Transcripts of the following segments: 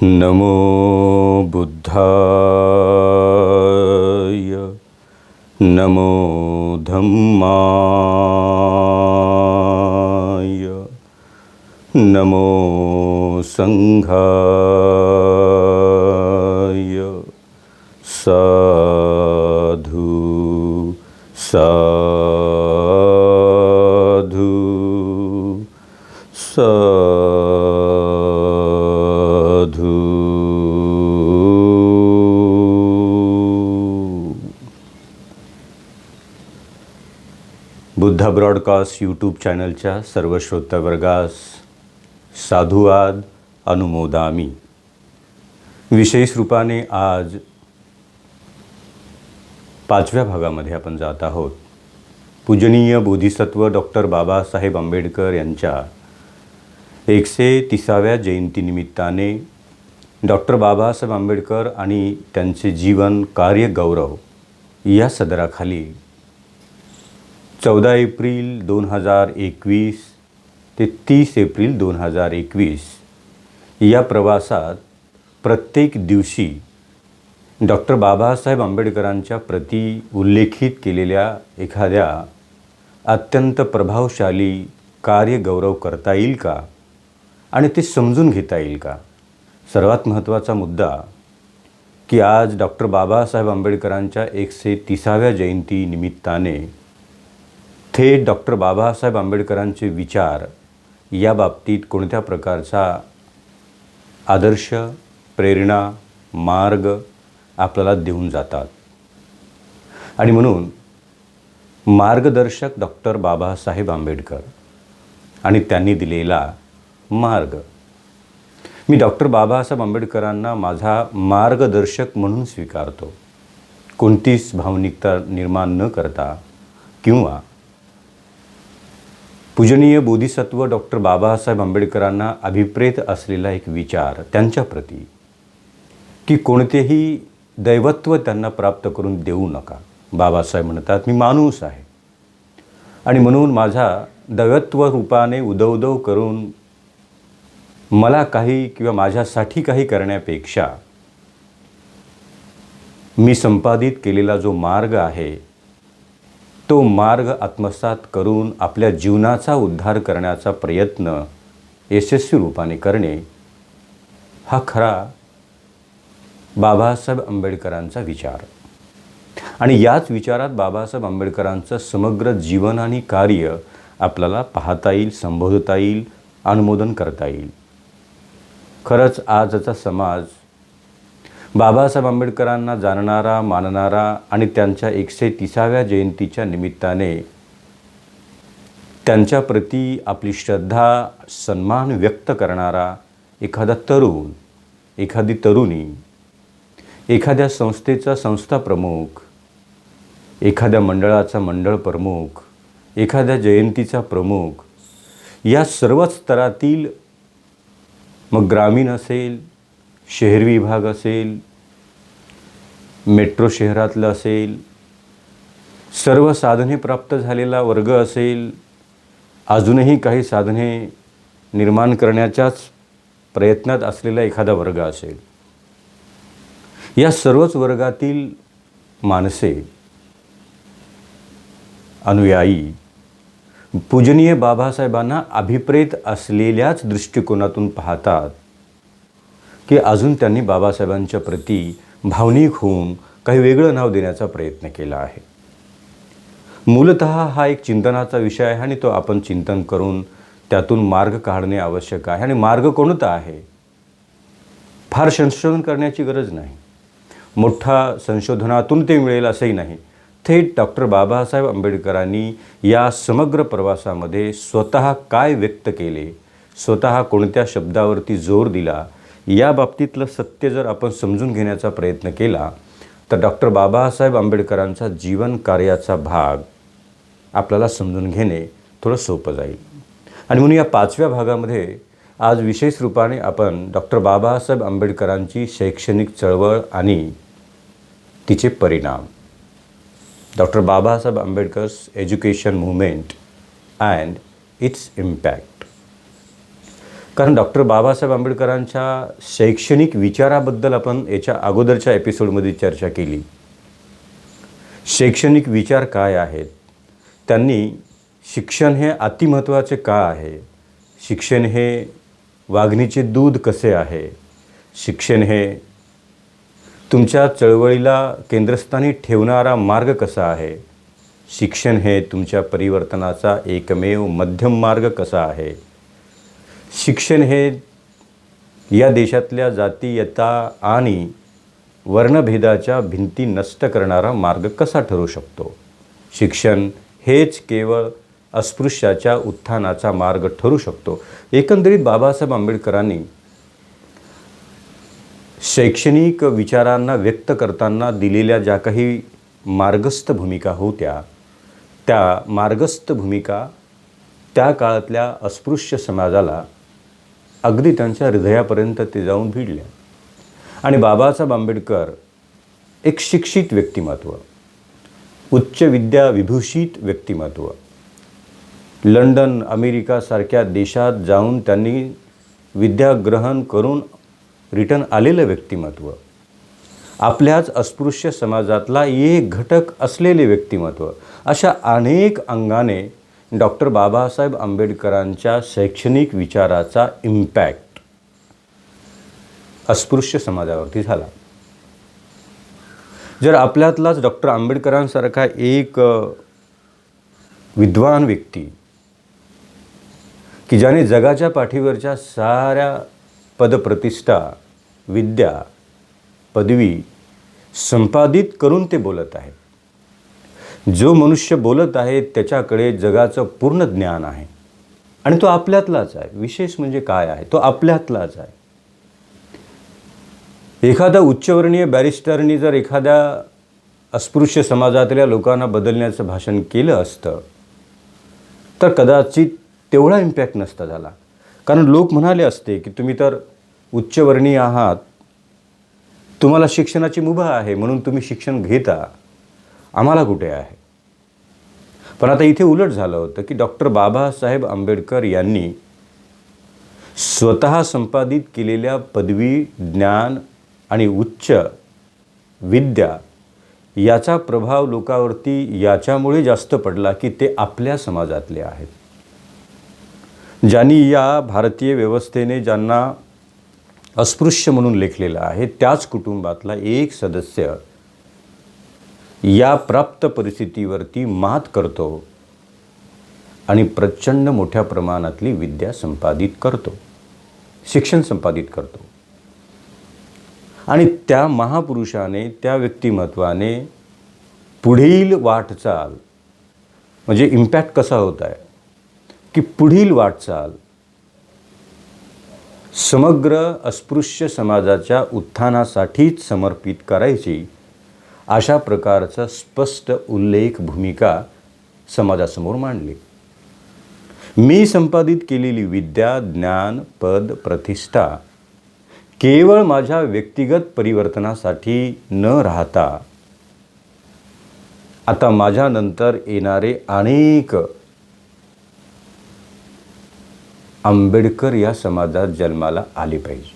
नमो बुद्धाय नमो धम्माय नमो संघाय साधु साधु साधु। Buddha broadcast YouTube चॅनलच्या सर्व श्रोतवर्गास साधुवाद अनुमोदामी। विशेष रूपाने आज 5व्या भागामध्ये आपण जात आहोत। पूजनीय बोधिसत्व डॉक्टर बाबासाहेब आंबेडकर यांच्या 130व्या जयंतीनिमित्ताने डॉक्टर बाबासाहेब आंबेडकर आणि त्यांचे जीवन कार्य गौरव या सदराखाली 14 एप्रिल 2021 ते 30 एप्रिल 2021 या प्रवासात प्रत्येक दिवशी डॉक्टर बाबासाहेब आंबेडकरांच्या प्रती उल्लेखित केलेल्या एखाद्या अत्यंत प्रभावशाली कार्य गौरव करता येईल का आणि ते समजून घेता येईल का। सर्वात महत्त्वाचा मुद्दा की आज डॉक्टर बाबासाहेब आंबेडकरांच्या 130व्या जयंती निमित्ताने थेट डॉक्टर बाबासाहेब आंबेडकरांचे विचार या बाबतीत कोणत्या प्रकारचा आदर्श, प्रेरणा, मार्ग आपल्याला देऊन जातात आणि म्हणून मार्गदर्शक डॉक्टर बाबासाहेब आंबेडकर आणि त्यांनी दिलेला मार्ग। मी डॉक्टर बाबासाहेब आंबेडकरांना माझा मार्गदर्शक म्हणून स्वीकारतो, कोणतीच भावनिकता निर्माण न करता किंवा पूजनीय बोधिसत्व डॉक्टर बाबासाहेब आंबेडकरांना अभिप्रेत असलेला एक विचार त्यांच्या प्रती की कोणतेही दैवत्व त्यांना प्राप्त करून देऊ नका। बाबासाहेब म्हणतात मी माणूस आहे आणि म्हणून माझा दैवत्व रूपाने उदवदव करून मला काही किंवा माझ्यासाठी काही करण्यापेक्षा मी संपादित केलेला जो मार्ग आहे तो मार्ग आत्मसात करून आपल्या जीवनाचा उद्धार करण्याचा प्रयत्न यशस्वी रूपाने करणे हा खरा बाबासाहेब आंबेडकरांचा विचार। आणि याच विचारात बाबासाहेब आंबेडकरांचं समग्र जीवन आणि कार्य आपल्याला पाहता येईल, संबोधता येईल, अनुमोदन करता येईल। खरंच आजचा समाज बाबासाहेब आंबेडकरांना जाणणारा, मानणारा आणि त्यांच्या 130व्या जयंतीच्या निमित्ताने त्यांच्या प्रती आपली श्रद्धा, सन्मान व्यक्त करणारा एखादा तरुण, एखादी तरुणी, एखाद्या संस्थेचा संस्था प्रमुख, एखाद्या मंडळाचा मंडळ प्रमुख, एखाद्या जयंतीचा प्रमुख, या सर्वच स्तरातील, मग ग्रामीण असेल, शहरी विभाग असेल, मेट्रो शहरातलं असेल, सर्व साधने प्राप्त झालेला वर्ग असेल, अजूनही काही साधने निर्माण करण्याच्याच प्रयत्नात असलेला एखादा वर्ग असेल, या सर्वच वर्गातील माणसे, अनुयायी पूजनीय बाबासाहेबांना अभिप्रेत असलेल्याच दृष्टिकोनातून पाहतात की अजून त्यांनी बाबासाहेबांच्या प्रती भावनिक होऊन काही वेगळं नाव देण्याचा प्रयत्न केला आहे। मूलतः हा एक चिंतनाचा विषय आहे आणि तो आपण चिंतन करून त्यातून मार्ग काढणे आवश्यक आहे। आणि मार्ग कोणता आहे? फार संशोधन करण्याची गरज नाही, मोठा संशोधनातून ते मिळेल असंही नाही। थेट डॉक्टर बाबासाहेब आंबेडकरांनी या समग्र प्रवासामध्ये स्वतः काय व्यक्त केले, स्वतः कोणत्या शब्दावरती जोर दिला, या बाबतीतलं सत्य जर आपण समजून घेण्याचा प्रयत्न केला तर डॉक्टर बाबासाहेब आंबेडकरांचा जीवन कार्याचा भाग आपल्याला समजून घेणे थोडं सोपं जाईल। आणि म्हणून या 5व्या भागामध्ये आज विशेष रूपाने आपण डॉक्टर बाबासाहेब आंबेडकरांची शैक्षणिक चळवळ आणि तिचे परिणाम, doctor Babasaheb Ambedkar's education movement and its impact, कारण डॉक्टर बाबासाहेब आंबेडकरांच्या शैक्षणिक विचाराबद्दल आपण याच्या अगोदरच्या एपिसोडमध्ये चर्चा केली. शैक्षणिक विचार काय आहेत, त्यांनी शिक्षण हे अतिमहत्त्वाचे का आहे, शिक्षण हे वाघिणीचे दूध कसे आहे, शिक्षण हे तुमच्या चळवळीला केंद्रस्थानी ठेवणारा मार्ग कसा आहे, शिक्षण हे तुमच्या परिवर्तनाचा एकमेव मध्यम मार्ग कसा आहे, शिक्षण हे या देशातल्या जातीयता आणि वर्णभेदाच्या भिंती नष्ट करणारा मार्ग कसा ठरू शकतो, शिक्षण हेच केवळ अस्पृश्याच्या उत्थानाचा मार्ग ठरू शकतो. एकंदरीत बाबासाहेब आंबेडकरांनी शैक्षणिक विचारांना व्यक्त करताना दिलेल्या ज्या काही मार्गस्थ भूमिका होत्या, त्या मार्गस्थ भूमिका त्या काळातल्या अस्पृश्य समाजाला अगदी त्यांच्या हृदयापर्यंत ते जाऊन भिडल्या. आणि बाबासाहेब आंबेडकर एक शिक्षित व्यक्तिमत्व, उच्च विद्या विभूषित व्यक्तिमत्व, लंडन अमेरिकासारख्या देशात जाऊन त्यांनी विद्या ग्रहण करून रिटर्न आलेलं व्यक्तिमत्व, आपल्याच अस्पृश्य समाजातला एक घटक असलेले व्यक्तिमत्व, अशा अनेक अंगाने डॉक्टर बाबासाहेब आंबेडकरांच्या शैक्षणिक विचाराचा इम्पॅक्ट अस्पृश्य समाजावरती झाला. जर आपल्यातलाच डॉक्टर आंबेडकरांसारखा एक विद्वान व्यक्ती की ज्याने जगाच्या पाठीवरच्या साऱ्या पदप्रतिष्ठा, विद्या, पदवी संपादित करून ते बोलत आहे, जो मनुष्य बोलत आहे त्याच्याकडे जगाचं पूर्ण ज्ञान आहे आणि तो आपल्यातलाच आहे. विशेष म्हणजे काय आहे, तो आपल्यातलाच आहे. एखादा उच्चवर्णीय बॅरिस्टरनी जर एखाद्या अस्पृश्य समाजातल्या लोकांना बदलण्याचं भाषण केलं असतं तर कदाचित तेवढा इम्पॅक्ट नसता झाला. कारण लोक म्हणाले असते की तुम्ही तर उच्चवर्णीय आहात, तुम्हाला शिक्षणाची मुभा आहे म्हणून तुम्ही शिक्षण घेता, आम्हाला कुठे आहे. पण आता इथे उलट झालं होतं की डॉक्टर बाबासाहेब आंबेडकर यांनी स्वतः संपादित केलेल्या पदवी, ज्ञान आणि उच्च विद्या याचा प्रभाव लोकांवरती याच्यामुळे जास्त पडला की ते आपल्या समाजातले आहेत. ज्यांनी या भारतीय व्यवस्थेने ज्यांना अस्पृश्य म्हणून लेखलेलं आहे, त्याच कुटुंबातला एक सदस्य या प्राप्त परिस्थितीवरती मात करतो आणि प्रचंड मोठ्या प्रमाणातली विद्या संपादित करतो, शिक्षण संपादित करतो. आणि त्या महापुरुषाने, त्या व्यक्तिमत्वाने पुढील वाटचाल म्हणजे इम्पॅक्ट कसा होत आहे की पुढील वाटचाल समग्र अस्पृश्य समाजाच्या उत्थानासाठीच समर्पित करायची, अशा प्रकारचा स्पष्ट उल्लेख भूमिका समाजासमोर मांडली. मी संपादित केलेली विद्या, ज्ञान, पद, प्रतिष्ठा केवळ माझ्या व्यक्तिगत परिवर्तनासाठी न राहता आता माझ्यानंतर येणारे अनेक आंबेडकर या समाजात जन्माला आले पाहिजे.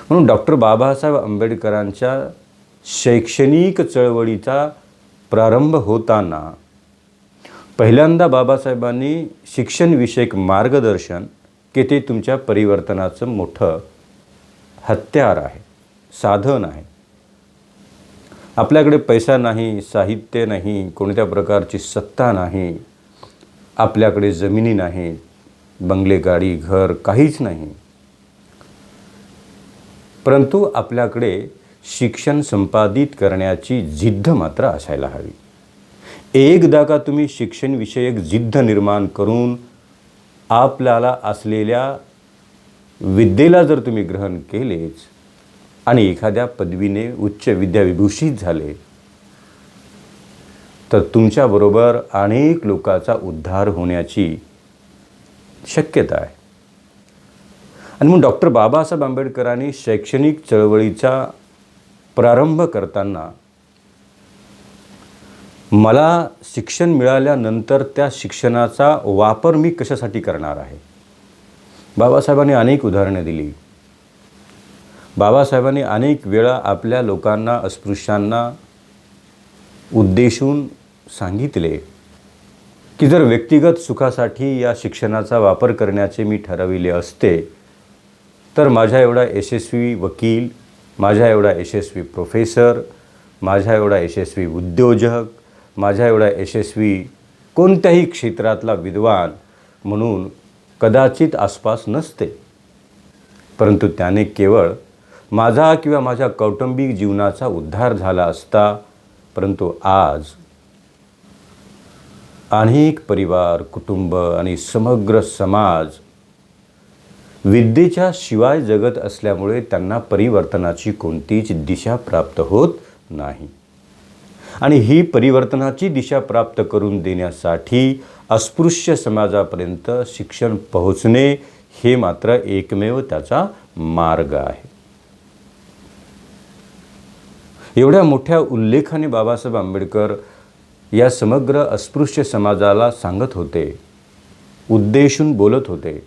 म्हणून डॉक्टर बाबासाहेब आंबेडकरांच्या शैक्षणिक चळवळीचा प्रारंभ होताना पहिल्यांदा बाबासाहेबांनी शिक्षणविषयक मार्गदर्शन की ते तुमच्या परिवर्तनाचं मोठं हत्यार आहे, साधन आहे. आपल्याकडे पैसा नाही, साहित्य नाही, कोणत्या प्रकारची सत्ता नाही, आपल्याकडे जमिनी नाही, बंगले, गाडी, घर काहीच नाही, परंतु आपल्याकडे शिक्षण संपादित करण्याची जिद्द मात्र असायला हवी. एकदा का तुम्ही शिक्षणविषयक जिद्द निर्माण करून आपल्याला असलेल्या विद्येला जर तुम्ही ग्रहण केलेच आणि एखाद्या पदवीने उच्च विद्याविभूषित झाले तर तुमच्याबरोबर अनेक लोकांचा उद्धार होण्याची शक्यता आहे. आणि मग डॉक्टर बाबासाहेब आंबेडकरांनी शैक्षणिक चळवळीचा प्रारंभ करताना मला शिक्षण मिळाल्यानंतर त्या शिक्षणाचा वापर मी कशासाठी करणार आहे, बाबासाहेबांनी अनेक उदाहरणं दिली. बाबासाहेबांनी अनेक वेळा आपल्या लोकांना, अस्पृश्यांना उद्देशून सांगितले की जर व्यक्तिगत सुखासाठी या शिक्षणाचा वापर करण्याचे मी ठरविले असते तर माझ्या एवढा यशस्वी वकील, माझ्या एवढा यशस्वी प्रोफेसर, माझ्या एवढा यशस्वी उद्योजक, माझ्या एवढा यशस्वी कोणत्याही क्षेत्रातला विद्वान म्हणून कदाचित आसपास नसते. परंतु त्याने केवळ माझा किंवा माझ्या कौटुंबिक जीवनाचा उद्धार झाला असता. परंतु आज अनेक परिवार, कुटुंब आणि समग्र समाज विद्येच्या शिवाय जगत असल्यामुळे त्यांना परिवर्तनाची कोणतीच दिशा प्राप्त होत नाही. आणि ही परिवर्तनाची दिशा प्राप्त करून देण्यासाठी अस्पृश्य समाजापर्यंत शिक्षण पोहोचणे हे मात्र एकमेव त्याचा मार्ग आहे. एवढ्या मोठ्या उल्लेखाने बाबासाहेब आंबेडकर या समग्र अस्पृश्य समाजाला सांगत होते, उद्देशून बोलत होते.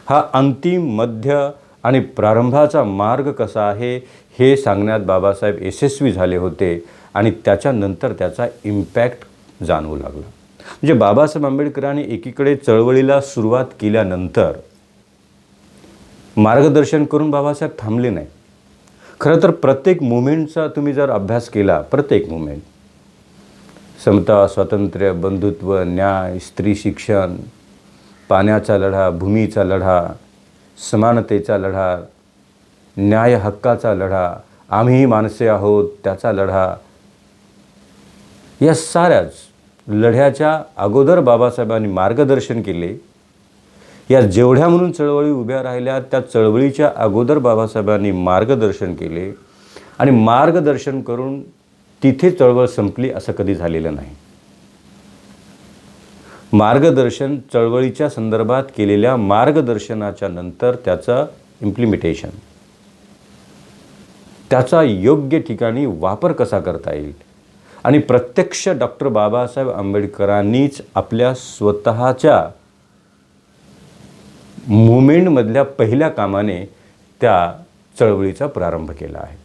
हा अंतिम, मध्य आणि प्रारंभाचा मार्ग कसा आहे हे सांगण्यात बाबासाहेब यशस्वी झाले होते आणि त्याच्यानंतर त्याचा इम्पॅक्ट जाणवू लागला. म्हणजे बाबासाहेब आंबेडकरांनी एकीकडे चळवळीला सुरुवात केल्यानंतर मार्गदर्शन करून बाबासाहेब थांबले नाही. खरं तर प्रत्येक मुवमेंटचा तुम्ही जर अभ्यास केला, प्रत्येक मुवमेंट, समता, स्वातंत्र्य, बंधुत्व, न्याय, स्त्री शिक्षण, पाण्याचा लढा, भूमीचा लढा, समानतेचा लढा, न्याय हक्काचा लढा, आम्ही माणसे आहोत त्याचा लढा, या साऱ्याच लढ्याच्या अगोदर बाबासाहेबांनी मार्गदर्शन केले. या जेवढ्या म्हणून चळवळी उभ्या राहिल्या त्या चळवळीच्या अगोदर बाबासाहेबांनी मार्गदर्शन केले आणि मार्गदर्शन करून तिथे चळवळ संपली असं कधी झालेलं नाही. मार्गदर्शन, चळवळीच्या संदर्भात केलेल्या मार्गदर्शनाच्या नंतर त्याचं इम्प्लिमेंटेशन, त्याचा योग्य ठिकाणी वापर कसा करता येईल आणि प्रत्यक्ष डॉक्टर बाबासाहेब आंबेडकरांनीच आपल्या स्वतःच्या मुवमेंटमधल्या पहिल्या कामाने त्या चळवळीचा प्रारंभ केला आहे.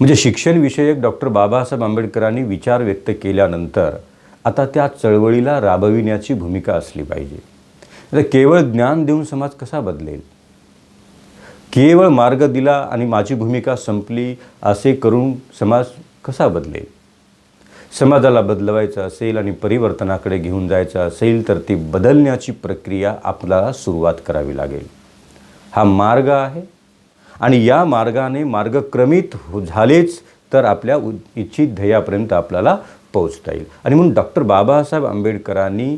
म्हणजे शिक्षणविषयक डॉक्टर बाबासाहेब आंबेडकरांनी विचार व्यक्त केल्यानंतर आता त्या चळवळीला राबविण्याची भूमिका असली पाहिजे. आता केवळ ज्ञान देऊन समाज कसा बदलेल? केवळ मार्ग दिला आणि माझी भूमिका संपली असे करून समाज कसा बदलेल? समाजाला बदलवायचं असेल आणि परिवर्तनाकडे घेऊन जायचं असेल तर ती बदलण्याची प्रक्रिया आपल्याला सुरुवात करावी लागेल. हा मार्ग आहे आणि या मार्गाने मार्गक्रमित झालेच तर आपल्या इच्छित ध्येयापर्यंत आपल्याला पोहोचता येईल. आणि म्हणून डॉक्टर बाबासाहेब आंबेडकरांनी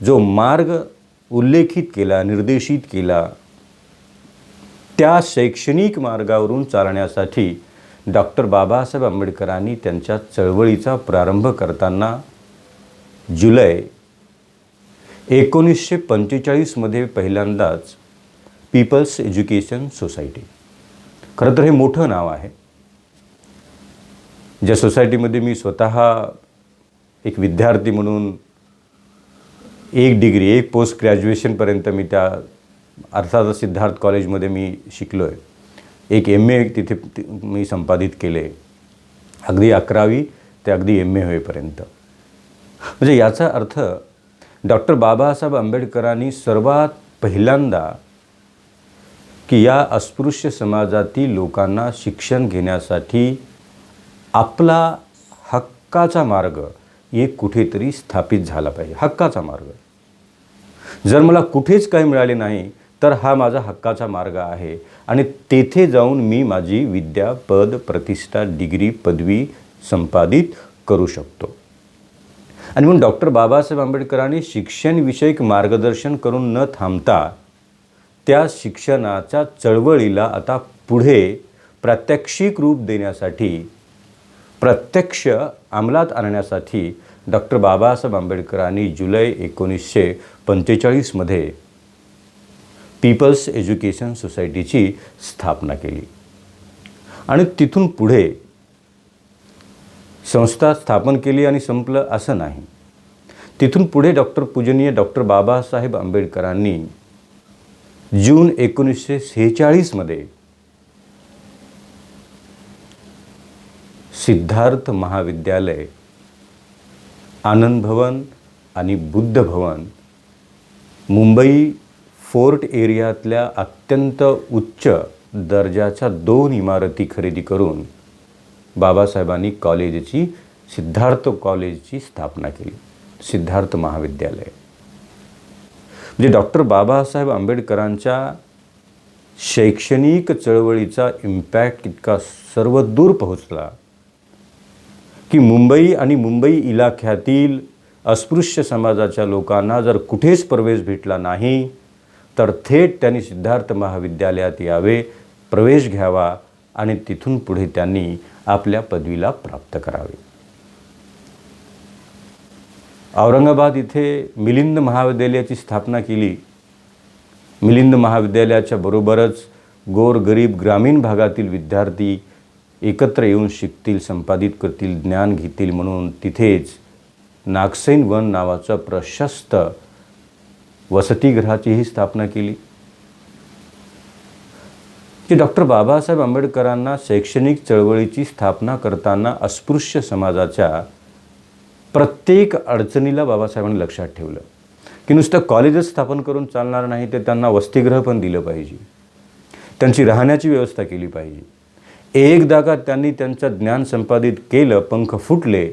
जो मार्ग उल्लेखित केला, निर्देशित केला, त्या शैक्षणिक मार्गावरून चालण्यासाठी डॉक्टर बाबासाहेब आंबेडकरांनी त्यांच्या चळवळीचा प्रारंभ करताना जुलै 1945 पहिल्यांदाच पीपल्स एज्युकेशन सोसायटी, खरं तर हे मोठं नाव आहे, ज्या सोसायटीमध्ये मी स्वतः एक विद्यार्थी म्हणून 1 डिग्री, 1 पोस्ट ग्रॅज्युएशनपर्यंत मी त्या अर्थातच सिद्धार्थ कॉलेजमध्ये मी शिकलो आहे. एक MA तिथे मी संपादित केले, अगदी 11वी ते अगदी MA होईपर्यंत. म्हणजे याचा अर्थ डॉक्टर बाबासाहेब आंबेडकरांनी सर्वात पहिल्यांदा की या अस्पृश्य समाजातील लोकांना शिक्षण घेण्यासाठी आपला हक्काचा मार्ग एक कुठेतरी स्थापित झाला पाहिजे. हक्काचा मार्ग, जर मला कुठेच काही मिळाले नाही तर हा माझा हक्काचा मार्ग आहे आणि तेथे जाऊन मी माझी विद्या, पद, प्रतिष्ठा, डिग्री, पदवी संपादित करू शकतो. आणि म्हणून डॉक्टर बाबासाहेब आंबेडकरांनी शिक्षणविषयक मार्गदर्शन करून न थांबता त्या शिक्षणाच्या चळवळीला आता पुढे प्रात्यक्षिक रूप देण्यासाठी, प्रत्यक्ष अंमलात आणण्यासाठी डॉक्टर बाबासाहेब आंबेडकरांनी जुलै 1945 पीपल्स एज्युकेशन सोसायटीची स्थापना केली. आणि तिथून पुढे संस्था स्थापन केली आणि संपलं असं नाही. तिथून पुढे पूजनीय डॉक्टर बाबासाहेब आंबेडकरांनी जून 1946मध्ये सिद्धार्थ महाविद्यालय, आनंद भवन आणि बुद्ध भवन, मुंबई फोर्ट एरियातल्या अत्यंत उच्च दर्जाच्या 2 इमारती खरेदी करून बाबासाहेबांनी सिद्धार्थ कॉलेजची स्थापना केली. सिद्धार्थ महाविद्यालय म्हणजे डॉक्टर बाबासाहेब आंबेडकरांच्या शैक्षणिक चळवळीचा इम्पॅक्ट इतका सर्वदूर पोहोचला की मुंबई आणि मुंबई इलाख्यातील अस्पृश्य समाजाच्या लोकांना जर कुठेच प्रवेश भेटला नाही तर थेट त्यांनी सिद्धार्थ महाविद्यालयात यावे, प्रवेश घ्यावा आणि तिथून पुढे त्यांनी आपल्या पदवीला प्राप्त करावे. औरंगाबाद इथे मिलिंद महाविद्यालयाची स्थापना केली. मिलिंद महाविद्यालयाच्या बरोबरच गोरगरीब ग्रामीण भागातील विद्यार्थी एकत्र येऊन शिकतील, संपादित करतील, ज्ञान घेतील म्हणून तिथेच नागसेन वन नावाचं प्रशस्त वसतिगृहाचीही स्थापना केली. की डॉक्टर बाबासाहेब आंबेडकरांना शैक्षणिक चळवळीची स्थापना करताना अस्पृश्य समाजाच्या प्रत्येक अडचणीला बाबासाहेबांनी लक्षात ठेवलं की नुसतं कॉलेजच स्थापन करून चालणार नाही, तर त्यांना वसतिगृह पण दिलं पाहिजे, त्यांची राहण्याची व्यवस्था केली पाहिजे. एकदा का त्यांनी त्यांचं ज्ञान संपादित केलं, पंख फुटले,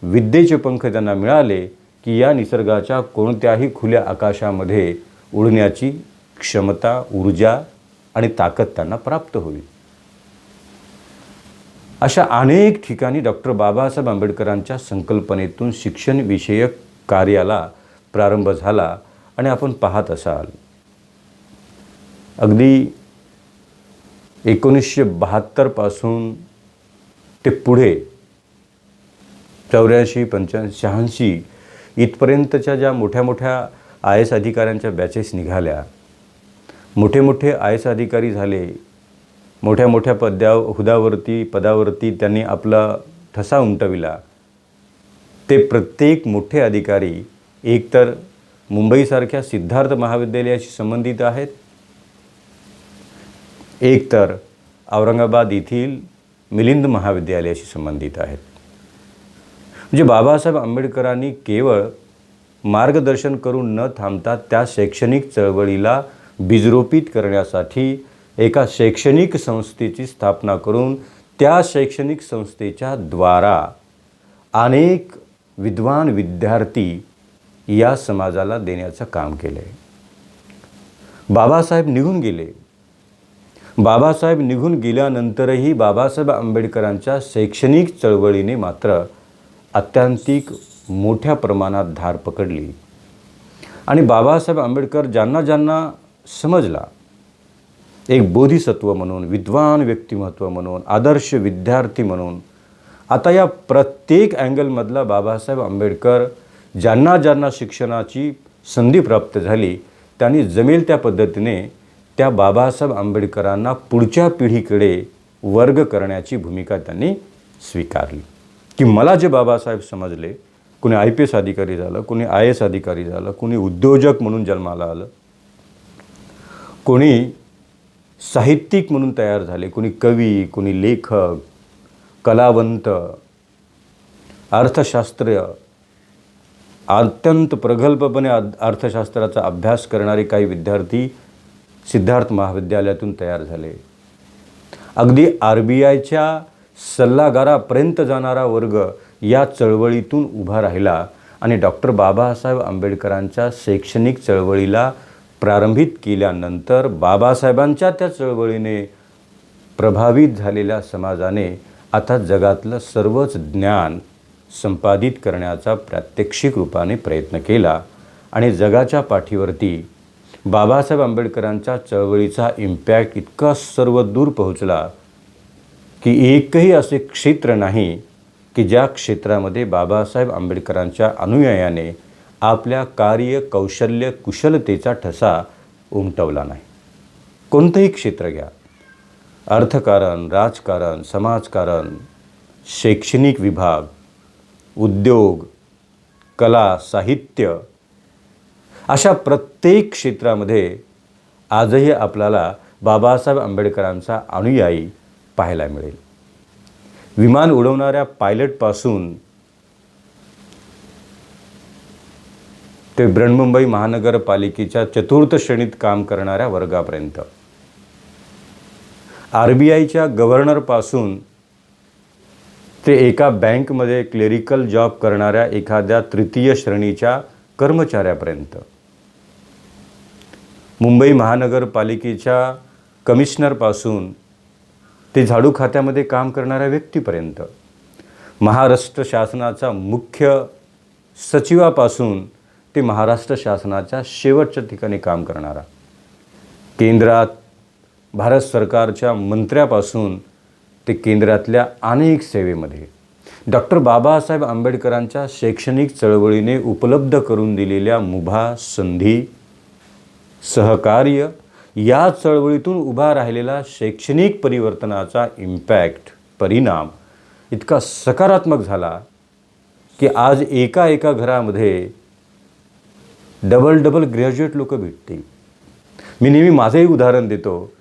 विद्येचे पंख त्यांना मिळाले की या निसर्गाच्या कोणत्याही खुल्या आकाशामध्ये उडण्याची क्षमता, ऊर्जा आणि ताकद त्यांना प्राप्त होईल. अशा अनेक ठिकाणी डॉक्टर बाबासाहेब आंबेडकरांच्या संकल्पनेतून शिक्षणविषयक कार्याला प्रारंभ झाला. आणि आपण पाहत असाल अगदी 1972 पासून ते पुढे 84, 85, 86 इथपर्यंतच्या ज्या मोठ्या मोठ्या IAS अधिकाऱ्यांच्या बॅचेस निघाल्या, मोठे मोठे IAS अधिकारी झाले, मोठ्या मोठ्या पदावरती त्यांनी आपला ठसा उमटविला. ते प्रत्येक मोठे अधिकारी एकतर मुंबईसारख्या सिद्धार्थ महाविद्यालयाशी संबंधित आहेत, एकतर औरंगाबाद येथील मिलिंद महाविद्यालयाशी संबंधित आहेत. म्हणजे बाबासाहेब आंबेडकरांनी केवळ मार्गदर्शन करून न थांबता त्या शैक्षणिक चळवळीला बीजरोपित करण्यासाठी एका शैक्षणिक संस्थेची स्थापना करून त्या शैक्षणिक संस्थेच्या द्वारा अनेक विद्वान विद्यार्थी या समाजाला देण्याचं काम केले. बाबासाहेब निघून गेले. बाबासाहेब निघून गेल्यानंतरही बाबासाहेब आंबेडकरांच्या शैक्षणिक चळवळीने मात्र अत्यांतिक मोठ्या प्रमाणात धार पकडली. आणि बाबासाहेब आंबेडकर ज्यांना ज्यांना समजला एक बोधिसत्व म्हणून, विद्वान व्यक्तिमत्व म्हणून, आदर्श विद्यार्थी म्हणून, आता या प्रत्येक अँगलमधला बाबासाहेब आंबेडकर ज्यांना ज्यांना शिक्षणाची संधी प्राप्त झाली त्यांनी जमेल त्या पद्धतीने त्या बाबासाहेब आंबेडकरांना पुढच्या पिढीकडे वर्ग करण्याची भूमिका त्यांनी स्वीकारली. की मला जे बाबासाहेब समजले, कोणी IPS अधिकारी झालं, कोणी IAS अधिकारी झालं, कोणी उद्योजक म्हणून जन्माला आलं, कोणी साहित्यिक म्हणून तयार झाले, कोणी कवी, कोणी लेखक, कलावंत, अर्थशास्त्र, अत्यंत प्रगल्भपणे अर्थशास्त्राचा अभ्यास करणारे काही विद्यार्थी सिद्धार्थ महाविद्यालयातून तयार झाले. अगदी RBIच्या सल्लागारापर्यंत जाणारा वर्ग या चळवळीतून उभा राहिला आणि डॉक्टर बाबासाहेब आंबेडकरांच्या शैक्षणिक चळवळीला प्रारंभित केल्यानंतर बाबासाहेबांच्या त्या चळवळीने प्रभावित झालेल्या समाजाने आता जगातलं सर्वच ज्ञान संपादित करण्याचा प्रात्यक्षिक रूपाने प्रयत्न केला. आणि जगाच्या पाठीवरती बाबासाहेब आंबेडकरांच्या चळवळीचा इम्पॅक्ट इतका सर्वदूर पोहोचला की एकही असे क्षेत्र नाही की ज्या क्षेत्रामध्ये बाबासाहेब आंबेडकरांच्या अनुयायाने आपल्या कार्य, कौशल्य, कुशलतेचा ठसा उमटवला नाही. कोणतंही क्षेत्र घ्या, अर्थकारण, राजकारण, समाजकारण, शैक्षणिक विभाग, उद्योग, कला, साहित्य, अशा प्रत्येक क्षेत्रामध्ये आजही आपल्याला बाबासाहेब आंबेडकरांचा अनुयायी पाहायला मिळेल. विमान उडवणाऱ्या पायलटपासून ते बृहन्मुंबई महानगरपालिकेच्या चतुर्थ श्रेणीत काम करणाऱ्या वर्गापर्यंत, RBIच्या गव्हर्नरपासून ते एका बँकमध्ये क्लेरिकल जॉब करणाऱ्या एखाद्या तृतीय श्रेणीच्या कर्मचाऱ्यापर्यंत, मुंबई महानगरपालिकेच्या कमिशनरपासून ते झाडू खात्यामध्ये काम करणाऱ्या व्यक्तीपर्यंत, महाराष्ट्र शासनाचा मुख्य सचिवापासून ते महाराष्ट्र शासनाच्या शेवटच्या ठिकाणी काम करणारा, केंद्रात भारत सरकारच्या मंत्र्यापासून ते केंद्रातल्या अनेक सेवेमध्ये डॉक्टर बाबासाहेब आंबेडकरांच्या शैक्षणिक चळवळीने उपलब्ध करून दिलेल्या मुभा, संधी, सहकार्य, या चळवळीतून उभा राहिलेला शैक्षणिक परिवर्तनाचा इम्पॅक्ट, परिणाम इतका सकारात्मक झाला की आज एका घरामध्ये डबल ग्रॅज्युएट लोक भेटतील. मी नेहमी माझंही उदाहरण देतो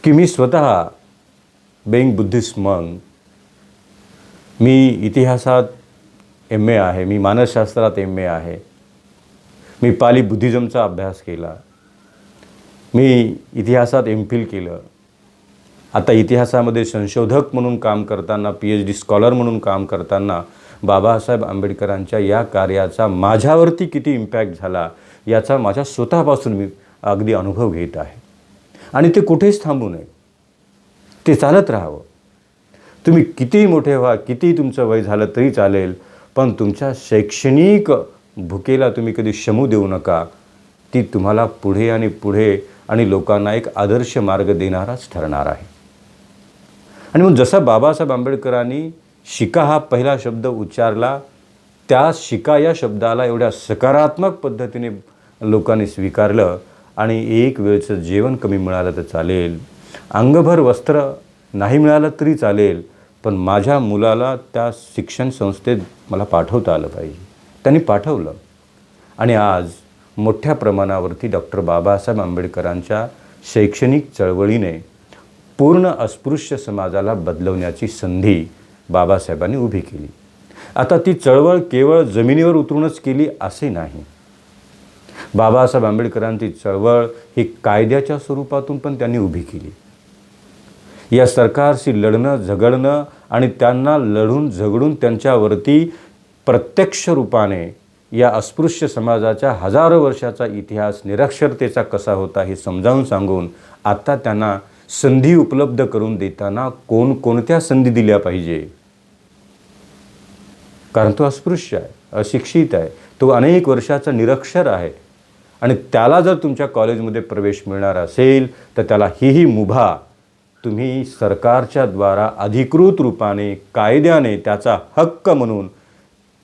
की मी स्वतः बेइंग बुद्धिस्ट मंक, मी इतिहासात MA आहे, मी मानसशास्त्रात MA आहे, मी पाली बुद्धिझमचा अभ्यास केला, मी इतिहासात MPhil केलं, आता इतिहासामध्ये संशोधक म्हणून काम करताना, PhD स्कॉलर म्हणून काम करताना बाबासाहेब आंबेडकरांच्या या कार्याचा माझ्यावरती किती इम्पॅक्ट झाला याचा माझ्या स्वतःपासून मी अगदी अनुभव घेत आहे. आणि ते कुठेच थांबू नये, ते चालत राहावं. तुम्ही कितीही मोठे व्हा, कितीही तुमचं वय झालं तरी चालेल, पण तुमच्या शैक्षणिक भुकेला तुम्ही कधी शमू देऊ नका. ती तुम्हाला पुढे आणि लोकांना एक आदर्श मार्ग देणाराच ठरणार आहे. आणि मग जसं बाबासाहेब आंबेडकरांनी शिका हा पहिला शब्द उच्चारला, त्या शिका या शब्दाला एवढ्या सकारात्मक पद्धतीने लोकांनी स्वीकारलं. आणि एक वेळचं जेवण कमी मिळालं तर चालेल, अंगभर वस्त्र नाही मिळालं तरी चालेल, पण माझ्या मुलाला त्या शिक्षण संस्थेत मला पाठवता आलं पाहिजे. त्यांनी पाठवलं. आणि आज मोठ्या प्रमाणावरती डॉक्टर बाबासाहेब आंबेडकरांच्या शैक्षणिक चळवळीने पूर्ण अस्पृश्य समाजाला बदलवण्याची संधी बाबासाहेबांनी उभी केली. आता ती चळवळ केवळ जमिनीवर उतरूनच केली असे नाही. बाबासाहेब आंबेडकरांची चळवळ ही कायद्याच्या स्वरूपातून पण त्यांनी उभी केली. या सरकारशी लढणं, झगडणं आणि त्यांना लढून झगडून त्यांच्यावरती प्रत्यक्ष रूपाने या अस्पृश्य समाजाच्या हजारो वर्षाचा इतिहास, निरक्षरतेचा कसा होता हे समजावून सांगून आता त्यांना संधी उपलब्ध करून देताना कोणत्या संधी दिल्या पाहिजे, कारण तो अस्पृश्य आहे, अशिक्षित आहे, तो अनेक वर्षाचा निरक्षर आहे आणि त्याला जर तुमच्या कॉलेजमध्ये प्रवेश मिळणार असेल तर त्याला ही मुभा तुम्ही सरकारच्या द्वारा अधिकृत रूपाने, कायद्याने त्याचा हक्क म्हणून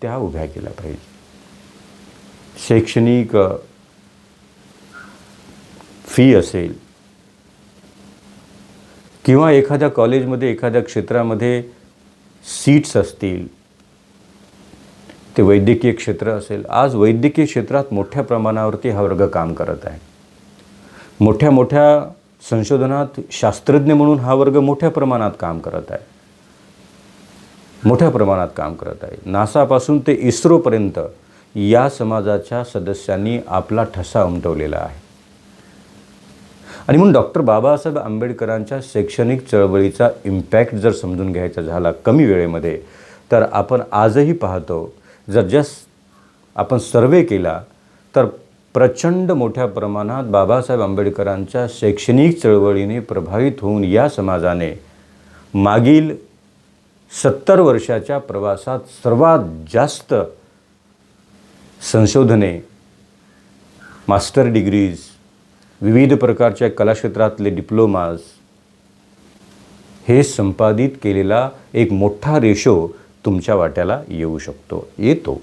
त्या उभ्या केल्या पाहिजे. शैक्षणिक फी असेल किंवा एखाद्या कॉलेजमध्ये, एखाद्या क्षेत्रामध्ये सीट्स असतील, ते वैद्यकीय क्षेत्र असेल. आज वैद्यकीय क्षेत्रात मोठ्या प्रमाणावरती हा वर्ग काम करत आहे. मोठ्या संशोधनात शास्त्रज्ञ म्हणून हा वर्ग मोठ्या प्रमाणात काम करत आहे. नासापासून ते इस्रोपर्यंत या समाजाच्या सदस्यांनी आपला ठसा उमटवलेला आहे. आणि म्हणून डॉक्टर बाबासाहेब आंबेडकरांच्या शैक्षणिक चळवळीचा इम्पॅक्ट जर समजून घ्यायचा झाला कमी वेळेमध्ये, तर आपण आजही पाहतो, जर आपण सर्वे केला तर प्रचंड मोठ्या प्रमाणात बाबासाहेब आंबेडकरांच्या शैक्षणिक चळवळीने प्रभावित होऊन या समाजाने मागील 70 वर्षाच्या प्रवासात सर्वात जास्त संशोधने, मास्टर डिग्रीज, विविध प्रकारच्या कलाक्षेत्रातले डिप्लोमाज हे संपादित केलेला एक मोठा रेशो तुमच्या वाट्याला येतो.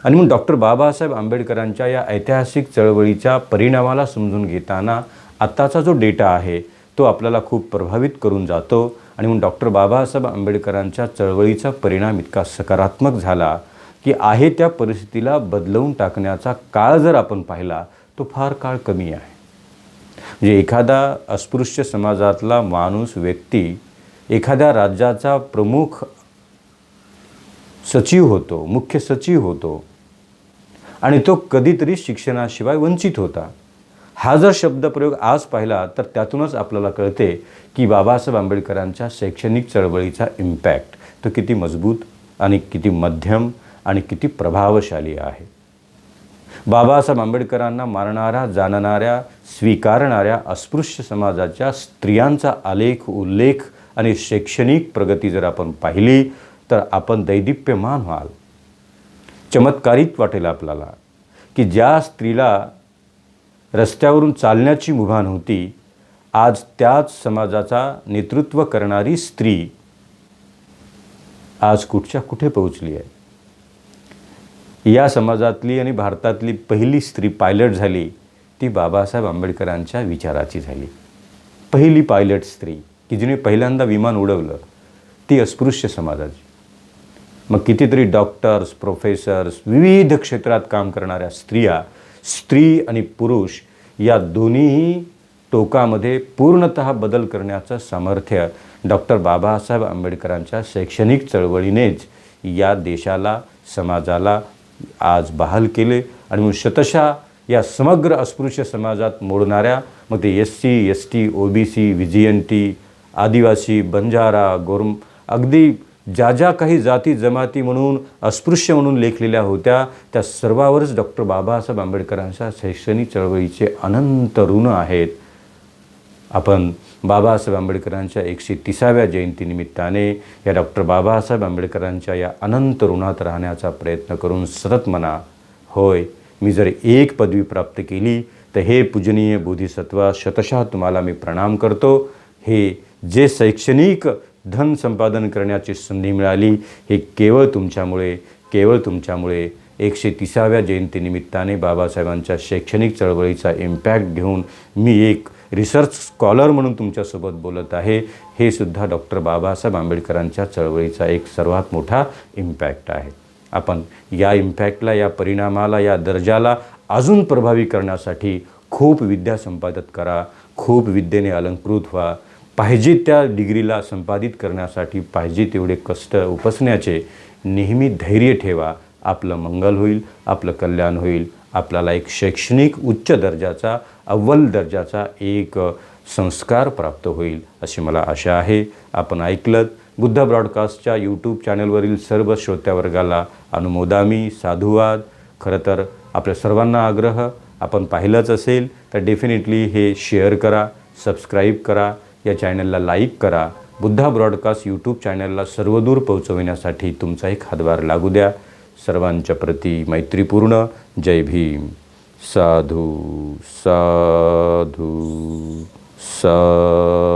आणि म्हणून डॉक्टर बाबासाहेब आंबेडकरांच्या या ऐतिहासिक चळवळीच्या परिणामाला समजून घेताना आत्ताचा जो डेटा आहे तो आपल्याला खूप प्रभावित करून जातो. आणि म्हणून डॉक्टर बाबासाहेब आंबेडकरांच्या चळवळीचा परिणाम इतका सकारात्मक झाला की आहे त्या परिस्थितीला बदलवून टाकण्याचा काळ जर आपण पाहिला तो फार काळ कमी आहे. म्हणजे एखादा अस्पृश्य समाजातला माणूस व्यक्ती एखाद्या राज्याचा प्रमुख सचिव होतो, मुख्य सचिव होतो आणि तो कधीतरी शिक्षणाशिवाय वंचित होता. हा जर शब्दप्रयोग आज पाहिला तर त्यातूनच आपल्याला कळते की बाबासाहेब आंबेडकरांच्या शैक्षणिक चळवळीचा इम्पॅक्ट तो किती मजबूत आणि किती मध्यम आणि किती प्रभावशाली आहे. बाबासाहेब आंबेडकरांना मानणाऱ्या, जाणणाऱ्या, स्वीकारणाऱ्या अस्पृश्य समाजाच्या स्त्रियांचा आलेख, उल्लेख आणि शैक्षणिक प्रगती जर आपण पाहिली तर आपण दैदिप्यमान व्हाल. चमत्कारित वाटेल आपल्याला की ज्या स्त्रीला रस्त्यावरून चालण्याची मुभा नव्हती, आज त्याच समाजाचा नेतृत्व करणारी स्त्री आज कुठच्या कुठे पोहोचली आहे. या समाजातली आणि भारतातली पहिली स्त्री पायलट झाली ती बाबासाहेब आंबेडकरांच्या विचाराची झाली. पहिली पायलट स्त्री की जिने पहिल्यांदा विमान उडवलं ती अस्पृश्य समाजाची. मग कितीतरी डॉक्टर्स, प्रोफेसर्स, विविध क्षेत्रात काम करणाऱ्या स्त्रिया, स्त्री आणि पुरुष या दोन्हीही टोकामध्ये पूर्णतः बदल करण्याचं सामर्थ्य डॉक्टर बाबासाहेब आंबेडकरांच्या शैक्षणिक चळवळीनेच या देशाला, समाजाला आज बहाल केले. आणि मग शतशः या समग्र अस्पृश्य समाजात मोडणाऱ्या, मग ते SC, ST, OBC, VGNT, आदिवासी, बंजारा, अगदी ज्या काही जाती जमाती म्हणून अस्पृश्य म्हणून लेखलेल्या होत्या त्या सर्वावरच डॉक्टर बाबासाहेब आंबेडकरांच्या शैक्षणिक चळवळीचे अनंत ऋण आहेत. आपण बाबासाहेब आंबेडकरांच्या 130व्या जयंतीनिमित्ताने या डॉक्टर बाबासाहेब आंबेडकरांच्या या अनंत ऋणात राहण्याचा प्रयत्न करून सतत म्हणा, होय, मी जर एक पदवी प्राप्त केली तर हे पूजनीय बोधिसत्व शतशः तुम्हाला मी प्रणाम करतो. हे जे शैक्षणिक धन संपादन करण्याची संधी मिळाली हे केवळ तुमच्यामुळे 130व्या जयंतीनिमित्ताने बाबासाहेबांच्या शैक्षणिक चळवळीचा इम्पॅक्ट घेऊन मी एक रिसर्च स्कॉलर म्हणून तुमच्यासोबत बोलत आहे. हे सुद्धा डॉक्टर बाबासाहेब आंबेडकरांच्या चळवळीचा एक सर्वात मोठा इम्पॅक्ट आहे. आपण या इम्पॅक्टला, या परिणामाला, या दर्जाला अजून प्रभावी करण्यासाठी खूप विद्या संपादित करा, खूप विद्येने अलंकृत व्हा. पाहिजे त्या डिग्रीला संपादित करण्यासाठी पाहिजे तेवढे कष्ट उपसण्याचे नेहमी धैर्य ठेवा. आपलं मंगल होईल, आपलं कल्याण होईल. आपल्याला एक शैक्षणिक उच्च दर्जाचा, अव्वल दर्जाचा एक संस्कार प्राप्त होईल अशी मला आशा आहे. आपण ऐकलत बुद्ध ब्रॉडकास्टच्या यूट्यूब चॅनलवरील सर्व श्रोत्यावर्गाला अनुमोदामी, साधुवाद. खरं तर आपल्या सर्वांना आग्रह, आपण पाहिलंच असेल तर डेफिनेटली हे शेअर करा, सबस्क्राईब करा, या चॅनलला लाईक करा. बुद्धा ब्रॉडकास्ट यूट्यूब चॅनलला सर्वदूर पोहोचविण्यासाठी तुमचा एक हातभार लागू द्या. सर्वांच्या प्रती मैत्रीपूर्ण जय भीम. साधू साधू साधू.